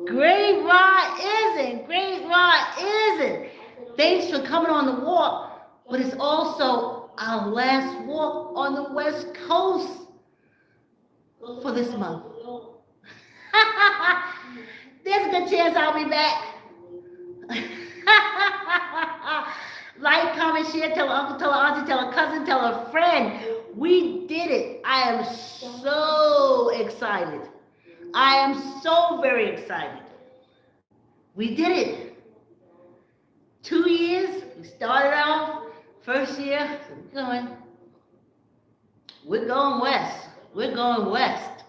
Great Rod isn't. Great Rod isn't. Thanks for coming on the walk, but it's also our last walk on the West Coast for this month. There's a good chance I'll be back. Like, comment, share, tell an uncle, tell an auntie, tell a cousin, tell a friend. We did it. I am so excited. I am so very excited. We did it. 2 years. We started off first year. We're going west. We're going west.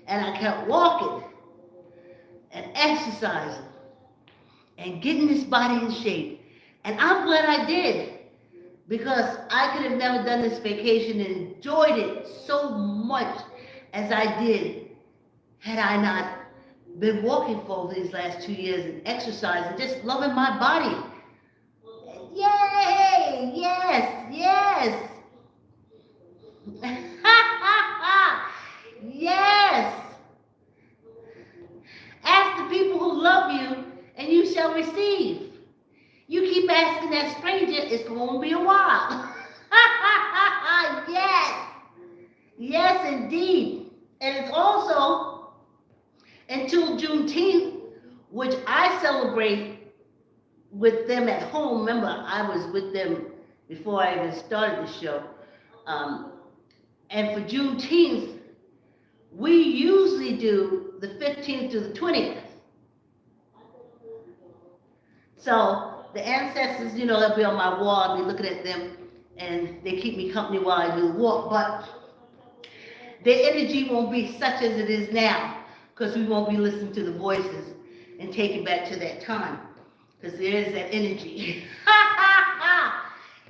And I kept walking and exercising and getting this body in shape. And I'm glad I did, because I could have never done this vacation and enjoyed it so much as I did had I not been walking for over these last 2 years and exercising, just loving my body. Yay! Yes, yes. Yes. Ask the people who love you, and you shall receive. You keep asking that stranger, it's going to be a while. Yes. Yes, indeed. And it's also until Juneteenth, which I celebrate with them at home. Remember, I was with them before I even started the show. And for Juneteenth, we usually do the 15th to the 20th. So the ancestors, they'll be on my wall. I'll be looking at them, and they keep me company while I do the walk. But their energy won't be such as it is now, because we won't be listening to the voices and taking back to that time, because there is that energy.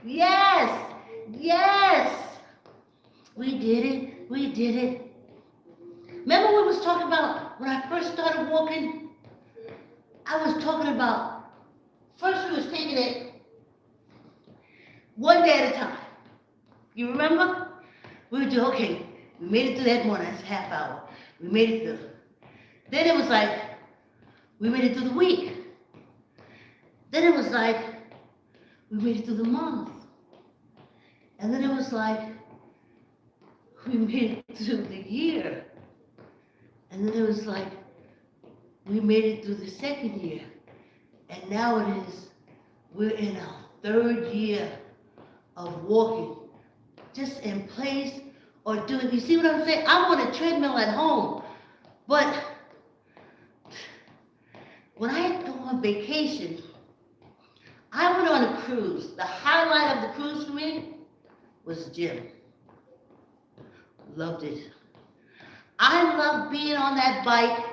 Yes, yes. We did it. We did it. Remember we was talking about when I first started walking? I was talking about, first we was taking it one day at a time. You remember? We would do, okay, we made it through that morning, that's a half hour. We made it through. Then it was like, we made it through the week. Then it was like, we made it through the month. And then it was like, we made it through the year. And then it was like, we made it through the second year. And now it is, we're in our third year of walking, just in place or doing, you see what I'm saying? I'm on a treadmill at home, but when I go on vacation, I went on a cruise. The highlight of the cruise for me was the gym. Loved it. I love being on that bike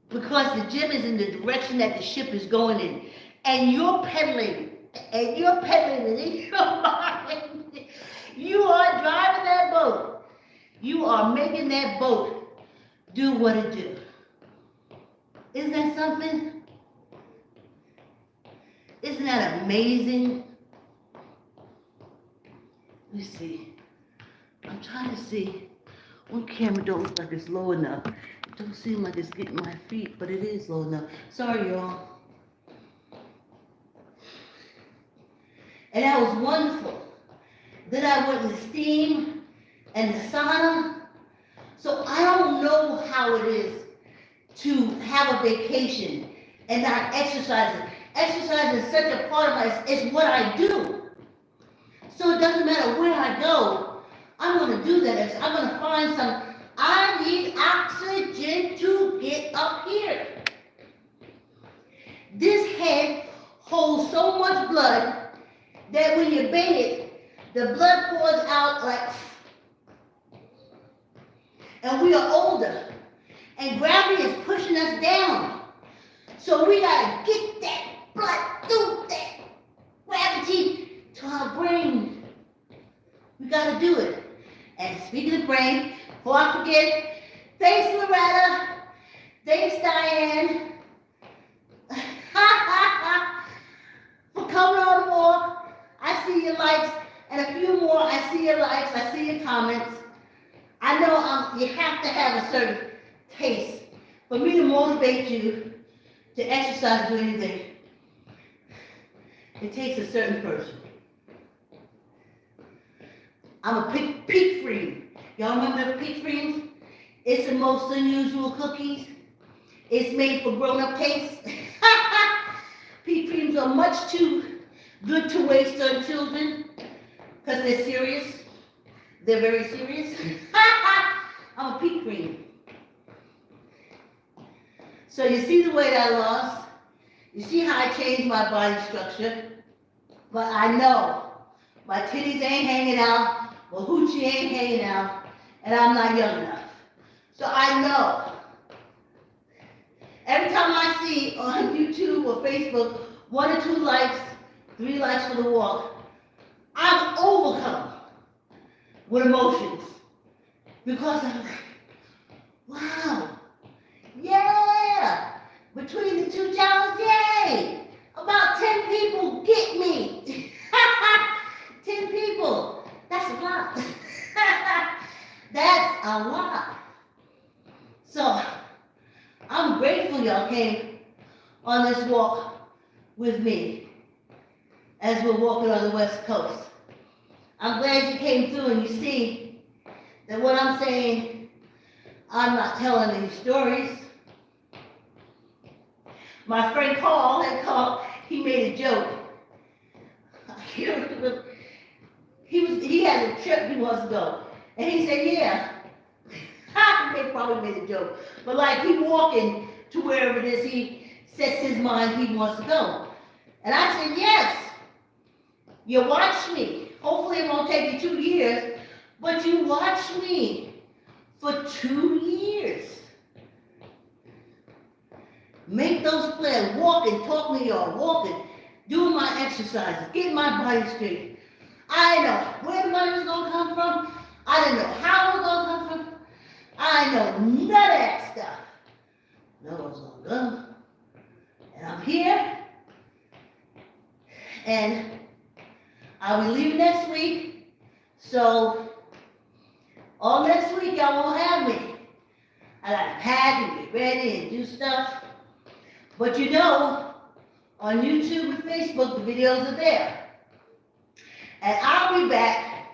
because the gym is in the direction that the ship is going in. And you're pedaling, and in your mind, you are driving that boat. You are making that boat do what it do. Isn't that something? Isn't that amazing? Let me see. I'm trying to see. One camera don't look like it's low enough. It don't seem like it's getting my feet, but it is low enough. Sorry, y'all. And that was wonderful. Then I went in the steam and the sauna. So I don't know how it is to have a vacation and not exercising. Exercise is such a part of my, it's what I do. So it doesn't matter where I go, I'm going to do that. I'm going to find some, I need oxygen to get up here. This head holds so much blood that when you bang it, the blood pours out like, and we are older, and gravity is pushing us down. So we got to get that blood through that gravity to our brain. We got to do it. And speaking of brain, before I forget, thanks Loretta, thanks Diane, for coming on the walk. I see your likes, and a few more. I see your likes, I see your comments. I know you have to have a certain takes for me to motivate you to exercise or do anything. It takes a certain person. I'm a peak cream. Y'all remember peak cream? It's the most unusual cookies. It's made for grown-up taste. Peak creams are much too good to waste on children because they're serious. They're very serious. I'm a peak cream. So you see the weight I lost. You see how I changed my body structure. But I know my titties ain't hanging out, my hoochie ain't hanging out, and I'm not young enough. So I know. Every time I see on YouTube or Facebook 1 or 2 likes, 3 likes for the walk, I'm overcome with emotions because I'm like, wow, yeah, between the 2 channels, yay, about 10 people get me. 10 people, that's a lot. That's a lot. So, I'm grateful y'all came on this walk with me as we're walking on the West Coast. I'm glad you came through and you see that what I'm saying, I'm not telling any stories. My friend Carl had called, he made a joke. He has a trip he wants to go. And he said, yeah. They probably made a joke. But like he walking to wherever it is, he sets his mind he wants to go. And I said, yes. You watch me. Hopefully it won't take you 2 years, but you watch me for 2 years. Make those plans, walking, talking to y'all, walking, doing my exercises, getting my body straight. I know where the money was going to come from. I didn't know how it was going to come from. I know none of that stuff. No one's going to go. And I'm here. And I'll be leaving next week. So, all next week y'all won't have me. I got to pack and get ready and do stuff. But you know, on YouTube and Facebook, the videos are there. And I'll be back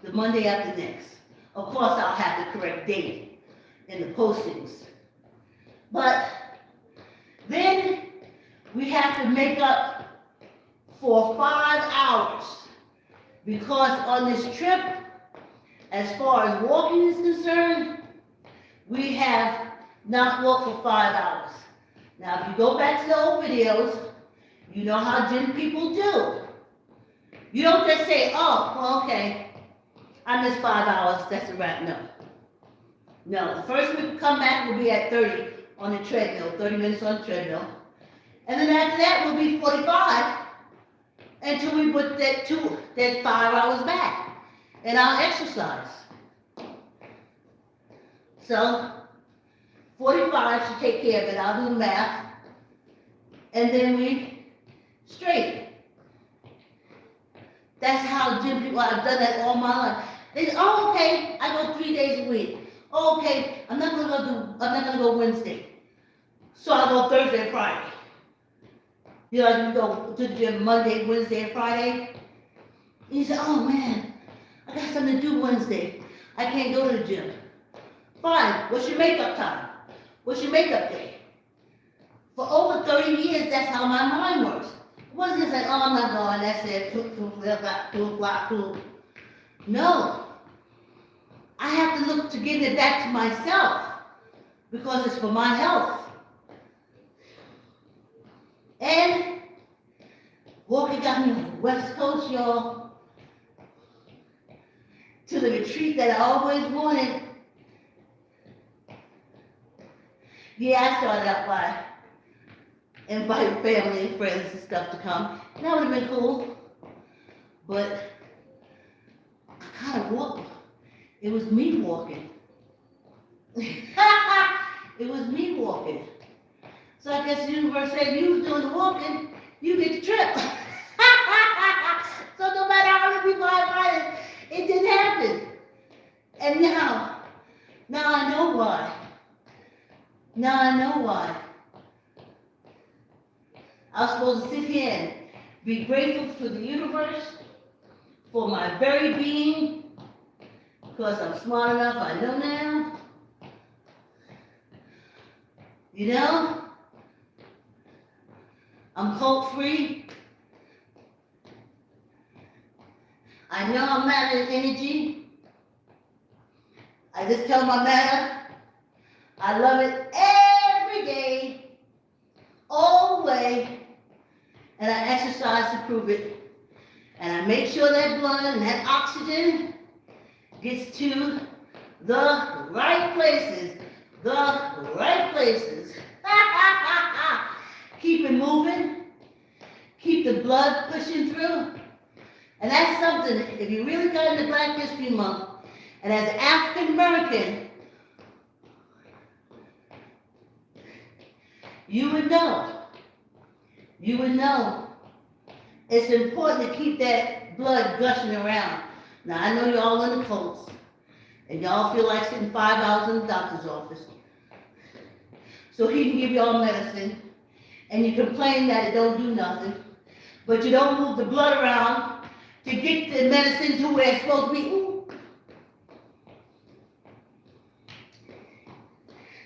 the Monday after next. Of course, I'll have the correct date in the postings. But then we have to make up for 5 hours. Because on this trip, as far as walking is concerned, we have not walked for 5 hours. Now, if you go back to the old videos, you know how gym people do. You don't just say, oh, well, okay, I missed 5 hours, that's a wrap. No. No, the first week we come back will be at 30 on the treadmill, 30 minutes on the treadmill. And then after that will be 45 until we put that 5 hours back in our exercise. So, 45 should take care of it. I'll do the math. And then we straight. That's how gym people, I've done that all my life. They say, oh, okay, I go 3 days a week. Oh, okay, I'm not gonna go Wednesday. So I go Thursday and Friday. You know, you go to the gym Monday, Wednesday, and Friday. And you say, oh man, I got something to do Wednesday. I can't go to the gym. Fine, what's your makeup time? What's your makeup day? For over 30 years, that's how my mind works. It wasn't just like, oh, I'm not going, that's it. No. I have to look to give it back to myself because it's for my health. And walking got me on the West Coast, y'all, to the retreat that I always wanted. Yeah, I started out by inviting family and friends and stuff to come. And that would have been cool. But I kind of walked. It was me walking. It was me walking. So I guess the universe said, you was doing the walking, you get the trip. So no matter how many people I invited, it didn't happen. Now I know why. I was supposed to sit here and be grateful for the universe, for my very being, because I'm smart enough, I know now. You know? I'm cult free. I know I'm matter of energy. I just tell my matter. I love it every day, all the way, and I exercise to prove it. And I make sure that blood and that oxygen gets to the right places. The right places. Keep it moving. Keep the blood pushing through. And that's something, if you really got into Black History Month, and as an African American, you would know. You would know. It's important to keep that blood gushing around. Now, I know you're all in the cults, and y'all feel like sitting 5 hours in the doctor's office. So he can give you all medicine, and you complain that it don't do nothing, but you don't move the blood around to get the medicine to where it's supposed to be. Ooh.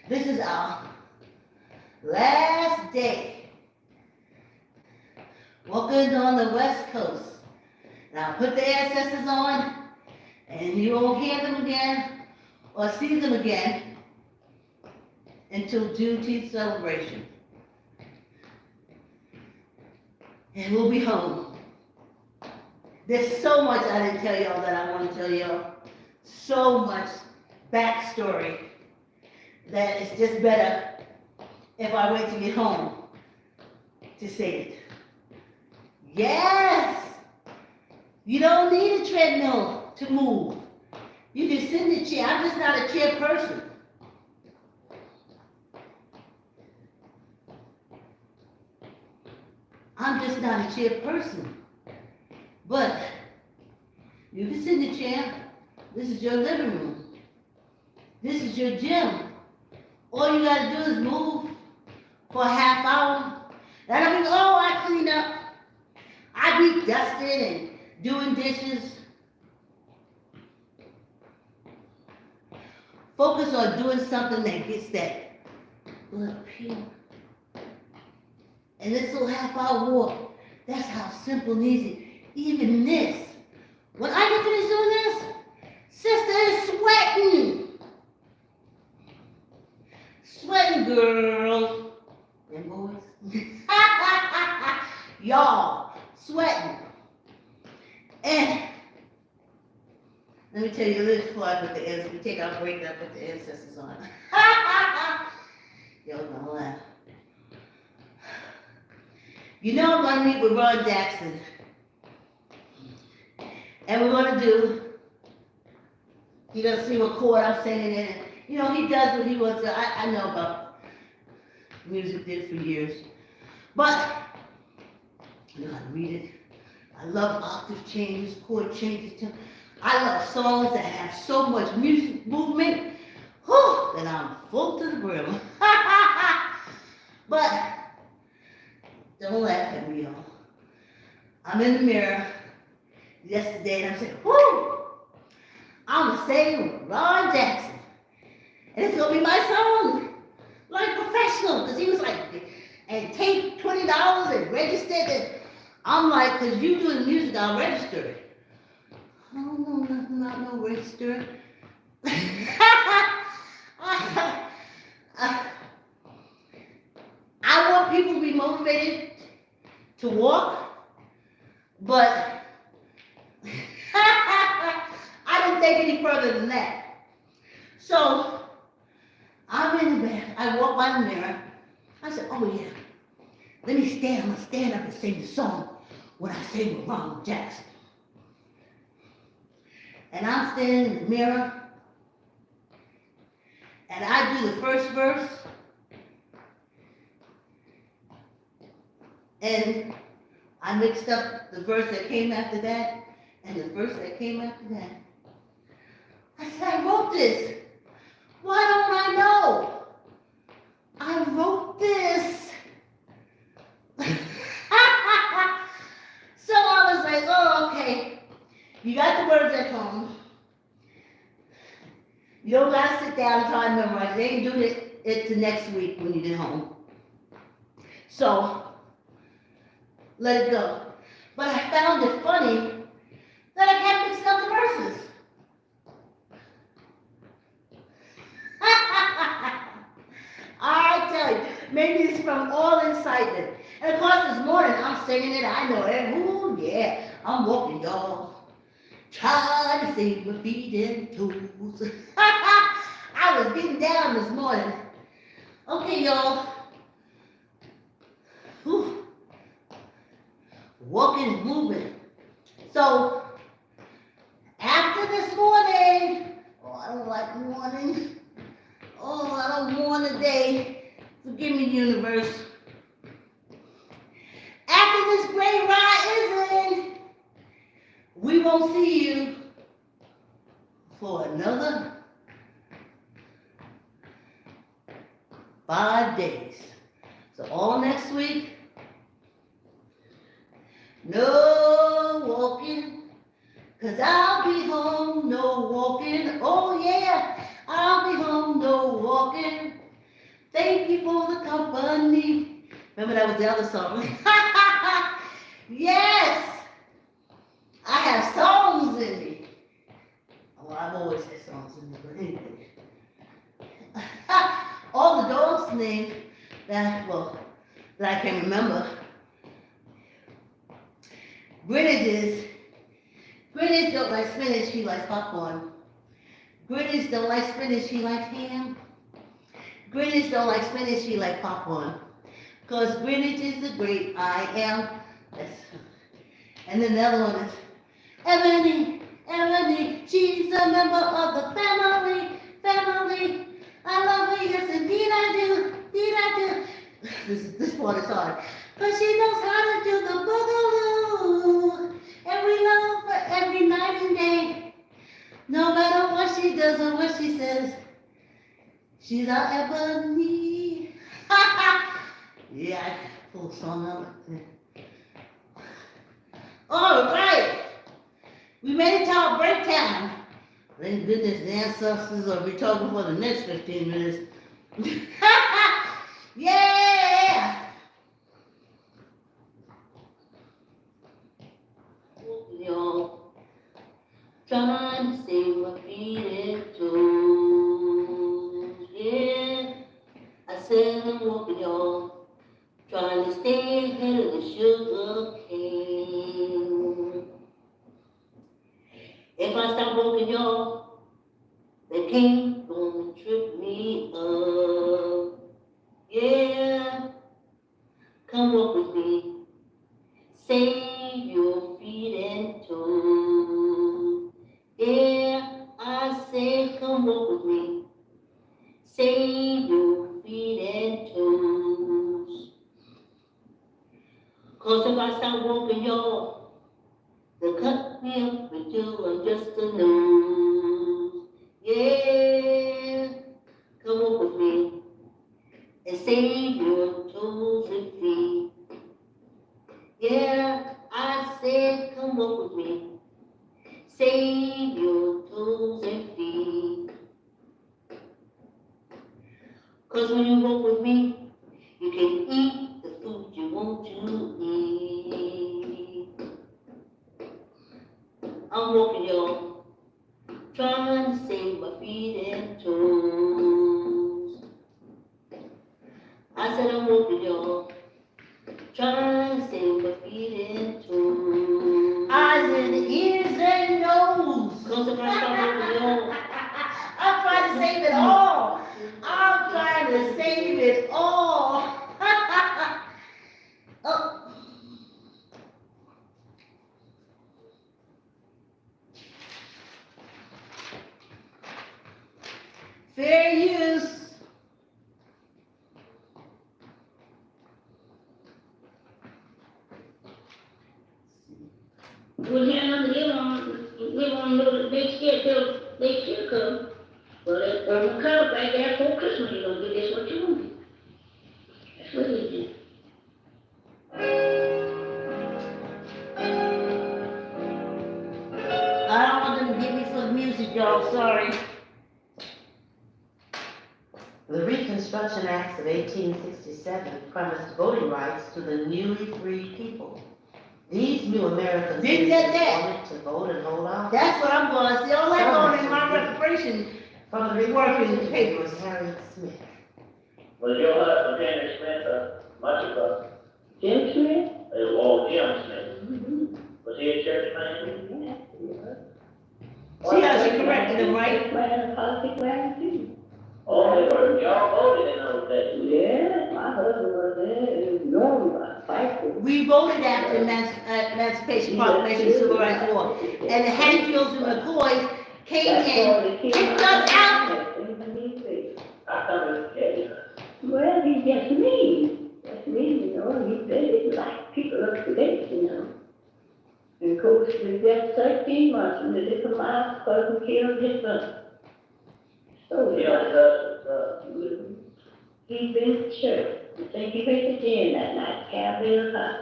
This is our last day walking on the West Coast. Now put the ancestors on, and you won't hear them again or see them again until Juneteenth celebration. And we'll be home. There's so much I didn't tell y'all that I want to tell y'all. So much backstory that it's just better if I wait to get home to say it. Yes! You don't need a treadmill to move. You can sit in the chair. I'm just not a chair person. I'm just not a chair person. But you can sit in the chair. This is your living room. This is your gym. All you gotta do is move for a half hour. And I mean, oh, I clean up. I be dusting and doing dishes. Focus on doing something that gets that blood pure. And this little half-hour walk, that's how simple and easy. Even this. When I get finished doing this, sister is sweating. Sweating, girl. And boys. Y'all, sweating. And let me tell you a little before I put the ancestors. We take our break and I put the ancestors on. Y'all gonna laugh. You know I'm gonna meet with Ron Jackson. And we're gonna do, you're gonna see what chord I'm singing in. You know, he does what he wants to. I know about music, did it for years. But I know how to read it. I love octave changes, chord changes. I love songs that have so much music movement. Whew, that I'm full to the brim. But don't laugh at me, y'all. I'm in the mirror yesterday and I'm saying, whoo, I'm gonna sing Ron Jackson. And it's gonna be my song, like professional. Because he was like, and take $20 and register it. I'm like, because you doing music, I'll register it. I don't know nothing about no register. I want people to be motivated to walk, but I didn't think any further than that. So I'm in the bed. I walk by the mirror. I said, oh yeah, let me stand. I'm gonna stand up and sing the song when I sing with Ron Jackson. And I'm standing in the mirror, and I do the first verse, and I mixed up the verse that came after that and the verse that came after that. I said, I wrote this. Why don't I know? I wrote this. So I was like, oh, okay. You got the words at home. You don't gotta sit down and try to memorize. They can do it the next week when you get home. So let it go. But I found it funny that I kept mixing up the verses. I tell you, maybe it's from all excitement. And of course, this morning I'm singing it. I know it. Ooh, yeah. I'm walking, y'all. Trying to save my feet and toes. I was getting down this morning. Okay, y'all. Whew. Walking and moving. So, after this morning, oh, I don't like morning. Oh, I don't mourn today. Forgive me, universe. After this great ride is in, we won't see you for another 5 days. So all next week, no walking, 'cause I'll be home, no walking. Oh yeah, I'll be home, no walking. Thank you for the company. Remember that was the other song. Yes, I have songs in me. Well, I've always had songs in me, but anyway. All the dogs' names that I can remember. Greenwich don't like spinach, he likes popcorn. Greenwich don't like spinach, he likes ham. Greenwich don't like spinach, he likes popcorn. Cause Greenwich is the great I am. And then the other one is Ebony, she's a member of the family. I love her, yes indeed I do. This part is hard. But she knows how to do the boogaloo. And we love her every night and day. No matter what she does or what she says, she's our Ebony. Yeah, I pulled a song out. All right. We made it to our break time. Thank goodness the ancestors will be talking for the next 15 minutes. Yeah! Y'all, trying to save my feet and toes. Yeah, I said I'm walking, y'all, trying to stay ahead of the sugar cane. If I stop walking, y'all, the cane gonna trip me up. Yeah, come walk with me. Save your feet and toes. Yeah, I say come walk with me. Save your feet and toes. 'Cause if I stop walking, y'all, they'll cut me up until I'm just a nose. Yeah, come walk with me and save your toes and feet. Yeah, I said come walk with me, save your toes and feet. 'Cause when you walk with me, you can eat the food you want to eat. I'm walking, y'all, trying to save my feet and toes. I said I'm walking, y'all, trying to save my feet and toes. Eyes and ears and nose. 'Cause if I stop walking, y'all, I'm trying to save it all. I'm trying to save it all. Oh. Fair use. We had another year on, we want to know that they still come. But if on the color back there for Christmas, you're gonna get this what you want. music, y'all, sorry. The Reconstruction Acts of 1867 promised voting rights to the newly freed people. These new American Didn't get citizens that. wanted to vote and hold office. That's what I'm going to see. All that going in my reparation. From the Working Republican papers. was Harriet Smith. Was your husband Henry Smith, much of a, Jim Smith? Jim Smith? Was he a church man? Yeah. See how she corrected him, right? Man, politics man too. Oh, they were, y'all voted in those days. Yeah, my husband was there, and normal, fight for. We voted after Emancipation Proclamation, Civil Rights War. And the Hatfields and McCoys came in, kicked us out. How come it's getting Well, he just mean. That's mean, you know, he said it like people up to date, you know. And of course, we just 13 months from the different lives, cousin killed his son. So, he's been to church. I think he went to gym that night, Calvin's house.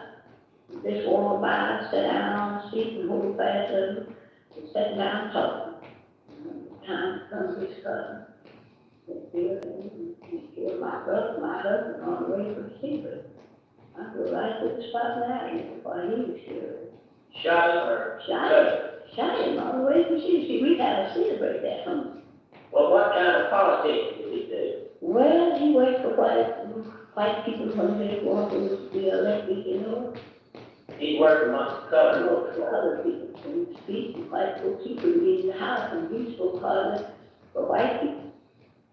Just walked by, sat down on the seat and hold fast of him, and sat down talking. Time comes his cousin. He killed my brother, my husband, on the way from Seabrook. I go right to the spot now, before he was killed. shot him or? Shot him on the way from Seabrook. We had a celebrate that home. Well, what kind of politics did he do? Well, he worked for white people when they want to be elected, you know. He worked amongst the Other colored people can speak, and white folks, he couldn't be in the house, and he spoke hard for white people.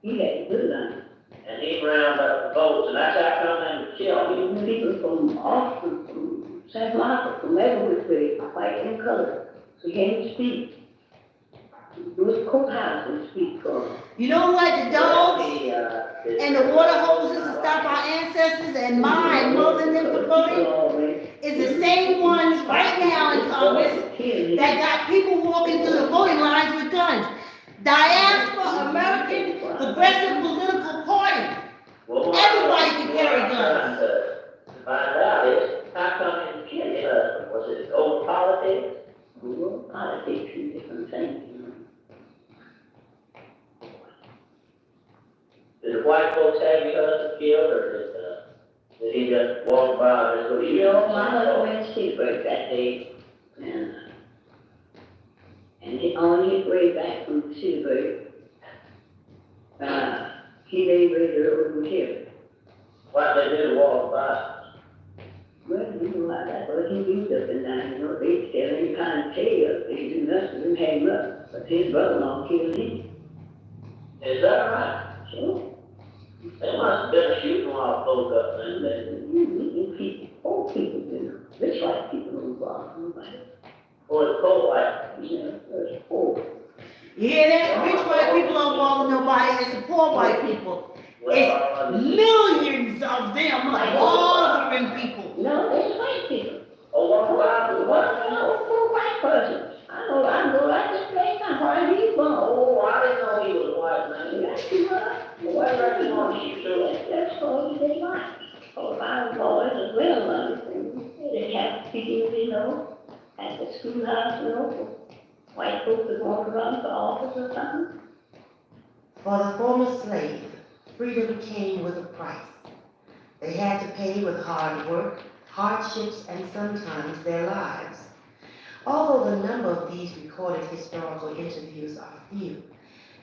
He had good on it. and he rounded up the votes, and that's how come they were killed. People from Austin, from St. Michael, from everywhere, they white and colored, so he came to speak. It was courthouse and speak for him. You know what, the dogs The, and the water hoses to stop our ancestors and mine more than them for voting is the same ones right now in Congress that got people walking through the voting lines with guns. Diaspora American Progressive Political Party. well, Everybody can carry what I'm guns. trying to find out is, how come he killed your husband? Was it over politics? Politics and different things, you know. Did the white folks have your husband killed, or did he just walk by and go, You know, my husband went to Seabrook that day, and on his way back from Seabrook, he lay right over with him. why they did walk by? Well, you know how that was, he used up and down, you know, they tell any kind of tale, they do nothing and hang up, but his brother-in-law killed him. Is that right? Sure. They must have been a shooting while folk up there. People, old people, you know, rich white people don't bother nobody. Or the cold white. You know, there's poor. You hear that? Rich white people don't bother nobody, it's the poor white people. Well, Millions of them bothering people. No, there's white people. oh, what? Poor white persons. I know like this place, I'm hard he's born. Oh, I didn't know he was white, man. That's too much. Why are you on you too? That's all they like. Oh, our boys as well, they have people, you know, at the schoolhouse, you know, for white folks that want to run for office or something. For the former slave, freedom came with a price. They had to pay with hard work, hardships, and sometimes their lives. Although the number of these recorded historical interviews are few,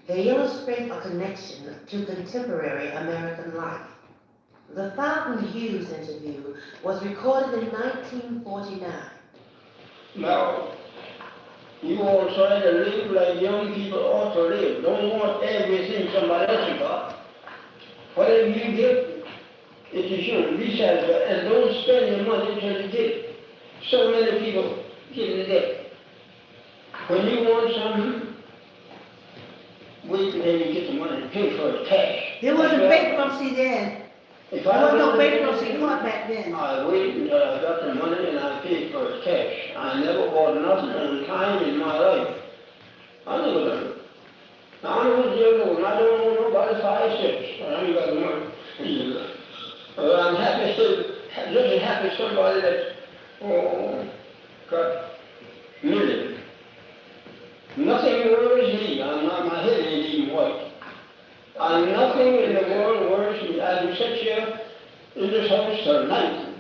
they illustrate a connection to contemporary American life. The Fountain Hughes interview was recorded in 1949. Now, you all trying to live like young people ought to live. Don't want everything somebody else got. Whatever you get, it's yours. Be satisfied. And don't spend your money until you get it. So many people get in debt. When you want something, wait until you get the money and pay for it cash. There wasn't bankruptcy then. If There I was no wanted to- bankruptcy court back then. I waited until I got the money and I paid for it cash. I never bought nothing on time in my life. I never done it. Now I was young old, and I don't owe nobody 5 cents. I ain't got the money. I'm happy to, just as happy somebody that, got millions. Nothing worries me my head ain't even white. And nothing in the world worries me. As we sit here in this house tonight,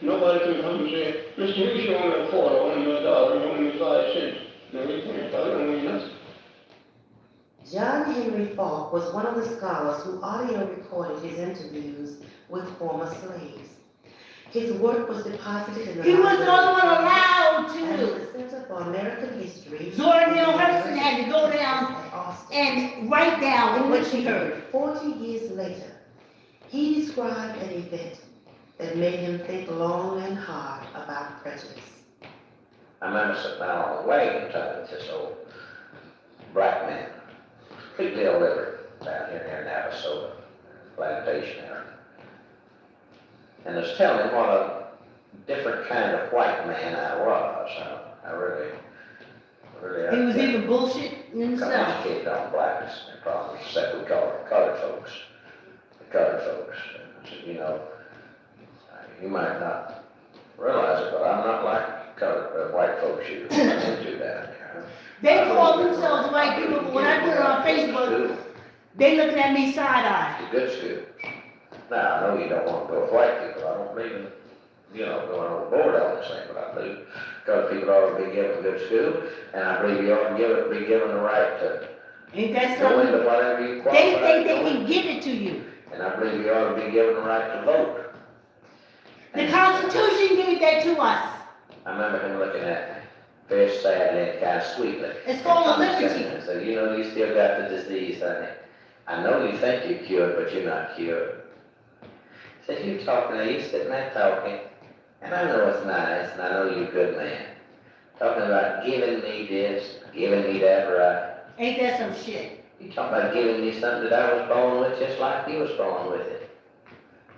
nobody can come and say, Mr. You owe me a quarter, owe me $1, you owe me 5 cents. No, you can't. I don't owe you nothing. John Henry Falk was one of the scholars who audio recorded his interviews with former slaves. His work was deposited in the He was the only one allowed and to. the Center for American History. Zora Neale Hurston had to go down at Austin. and write down what she heard. 40 years later, he described an event that made him think long and hard about prejudice. I remember sitting down on the wagon talking to this old black man, completely illiterate, down here near Navasota, plantation area. And I was telling him what a different kind of white man I was. I really He was even bullshit himself. Communicated on blacks and problems, except we call it colored folks. The colored folks. And, you know, you might not realize it, but I'm not like colored white folks you do that. They call themselves white people, but when I put it on Facebook, they looking at me side-eye. The good schools. Now, I know you don't want to go with white people. I don't believe in, going overboard on this thing, but I believe colored people ought to be given a good school, and I believe you ought to be given the right to Ain't that go into something? whatever you qualify. They think they can give it to you. And I believe you ought to be given the right to vote. The Constitution gave that to us. I remember him looking at me very sadly and kind of sweetly. It's called liberty. And said, you still got the disease, honey. I know you think you're cured, but you're not cured. He said, you talking, now you sitting there talking, and I know it's nice, and I know you're a good man. Talking about giving me this, giving me that right. Ain't that some shit? You talking about giving me something that I was born with just like you was born with it.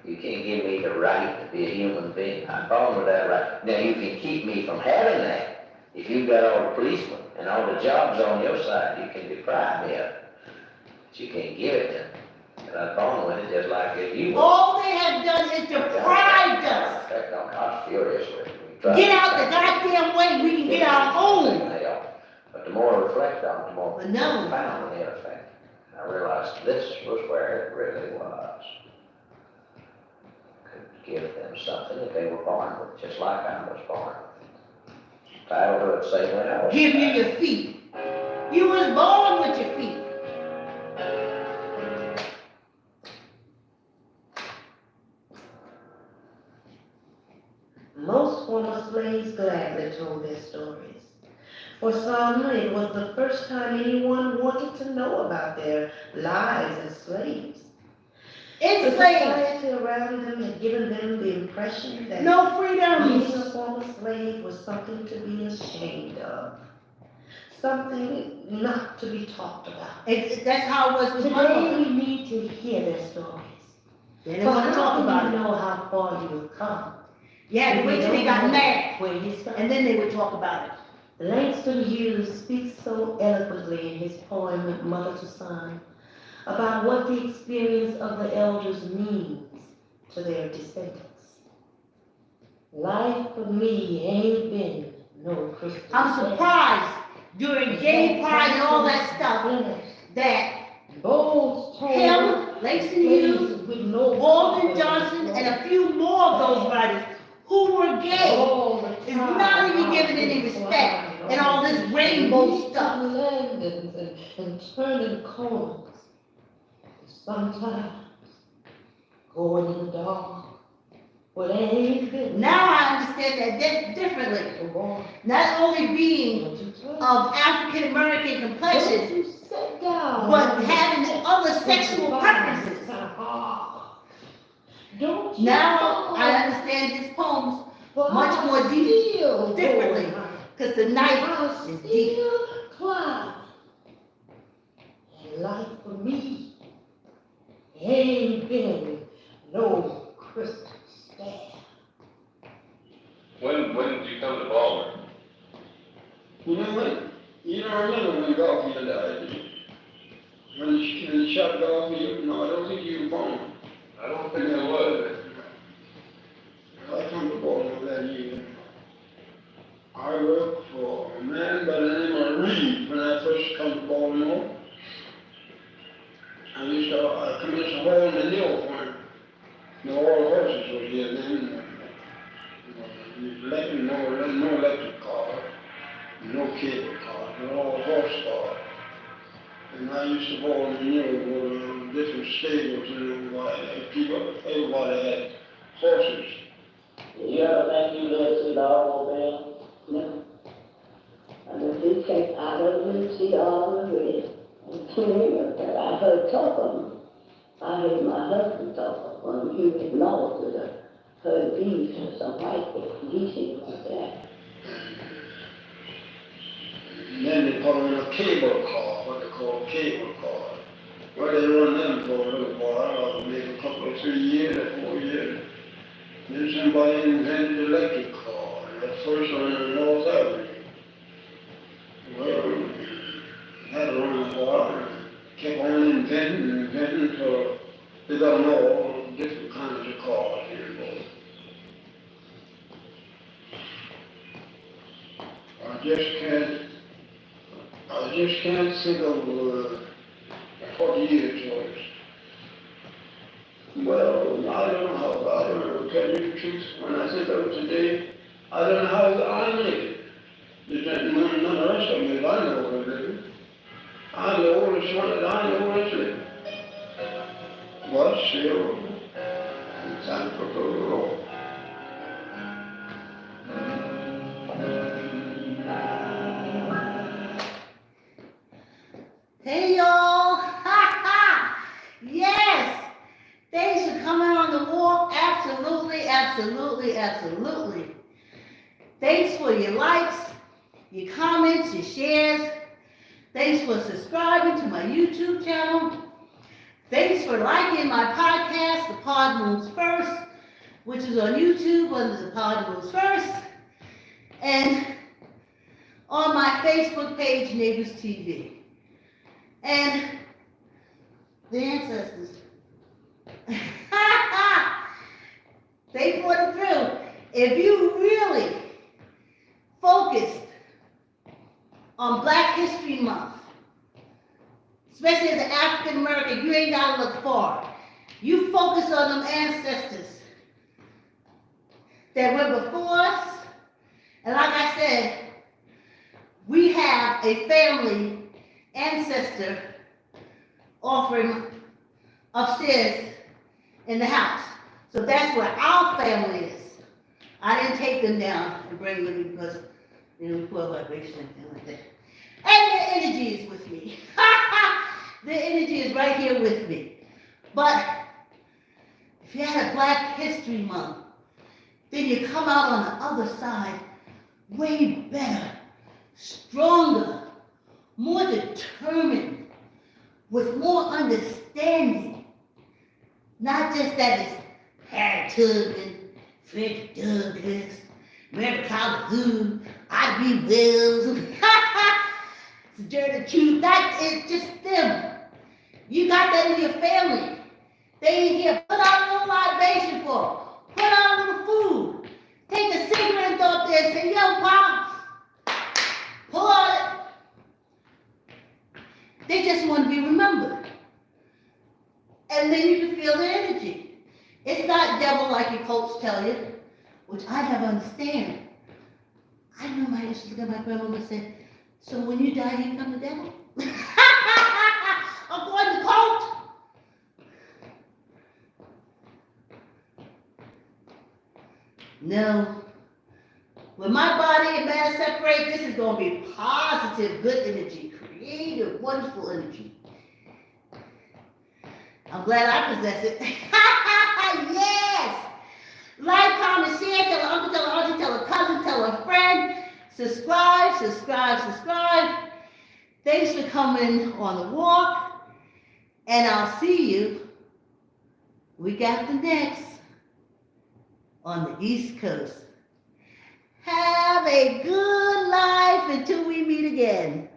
You can't give me the right to be a human being. I'm born with that right. Now you can keep me from having that. If you've got all the policemen and all the jobs on your side, you can deprive me of it. But you can't give it to me. And I'm born with it just like if you were. All they have done is deprived us. I was furious with it. Get out the goddamn way, we can get our own. But the more I reflect on it, the more But no. profound the effect. I realized this was where it really was. Could give them something that they were born with, just like I was born with. Title to it, say when I was. Give you your feet. You was born with your feet. Most former slaves gladly told their stories. For some, it was the first time anyone wanted to know about their lives as slaves. The Enslaved. society around them had given them the impression that No being freedoms. a former slave was something to be ashamed of, something not to be talked about. That's how it was with my Today, mother. we need to hear their stories. They didn't want to talk about You it. know how far you have come. You had to wait till they got mad, Where you started. and then they would talk about it. Langston Hughes speaks so eloquently in his poem, Mother to Son, about what the experience of the elders means to their descendants. Life for me ain't been no Christmas. I'm surprised during gay pride and all that stuff that Bold him, Langston Hughes, with no Walden Johnson, and a few more of those writers who were gay is not even given any respect and all this rainbow stuff. And turning corners. Sometimes going in the dark. But ain't been. Now I understand that differently. Not only being of African American complexion, but having other sexual preferences. Now I understand his poems much more differently, because the knife is deep. And life for me ain't been no Christmas stand. When did you come to Baltimore? You know what? You don't remember when Garfield died, do you? When he shot Garfield? No, I don't think you were born. I don't think it was. I come to Baltimore that year. I worked for a man by the name of Reed when I first come to Baltimore. I commenced to hold the nail when all the horses were here then. No electric car, no cable car, no horse car. And I used to go on the news, go to different stables and people, everybody had horses. You ever think you live to see the automobile? No. I did take, I didn't see all of it. I heard talk of them. I heard my husband talk of them. He was lost to the herd beef or some white geese like that. And then they put on a cable car, what they call a cable car. Well, they run them for a little while, maybe a couple of 3 years or 4 years. Then somebody invented the electric car, and the first one in North Avenue. Well, had to run a while, and kept on inventing, so they got them all different kinds of cars here, boy. I just can't think of what year it was. Well, I don't know, tell you the truth, when I think of it today, I don't know how I made it. None of the rest of them that I know are living. I'm the oldest one that I know is living. But still, I'm thankful to the Lord. Hey y'all! Ha ha! Yes! Thanks for coming on the walk. Absolutely, absolutely, absolutely. Thanks for your likes, your comments, your shares. Thanks for subscribing to my YouTube channel. Thanks for liking my podcast, The Pod Moves First, which is on YouTube under The Pod Moves First, and on my Facebook page, Neighbors TV. And the ancestors, they put it through. If you really focused on Black History Month, especially as an African American, you ain't gotta look far. You focus on them ancestors that went before us, and like I said, we have a family ancestor offering upstairs in the house. So that's where our family is. I didn't take them down and bring them because, we poor vibration and things like that. And their energy is with me. Their energy is right here with me. But if you had a Black History Month, then you come out on the other side way better, stronger, more determined, with more understanding. Not just that it's Harry Tubman, Frederick Douglass, Mary Calhoun, I.B. Wells, it's Dirty Truth. That is just them. You got that in your family. They ain't here. Put out a little libation for them. Put out a little food. Take a cigarette up there and say, yo, Pops, pull out it. They just want to be remembered. And then you can feel the energy. It's not devil like your coach tell you, which I never understand. I remember I used to look at my grandmama and say, so when you die, you become the devil? According to coach. No. When my body and matter separate, this is going to be positive, good energy, creative, wonderful energy. I'm glad I possess it. Yes! Like, comment, share, tell an uncle, tell an auntie, tell a cousin, tell a friend. Subscribe, subscribe, subscribe. Thanks for coming on the walk. And I'll see you week after next on the East Coast. Have a good life until we meet again.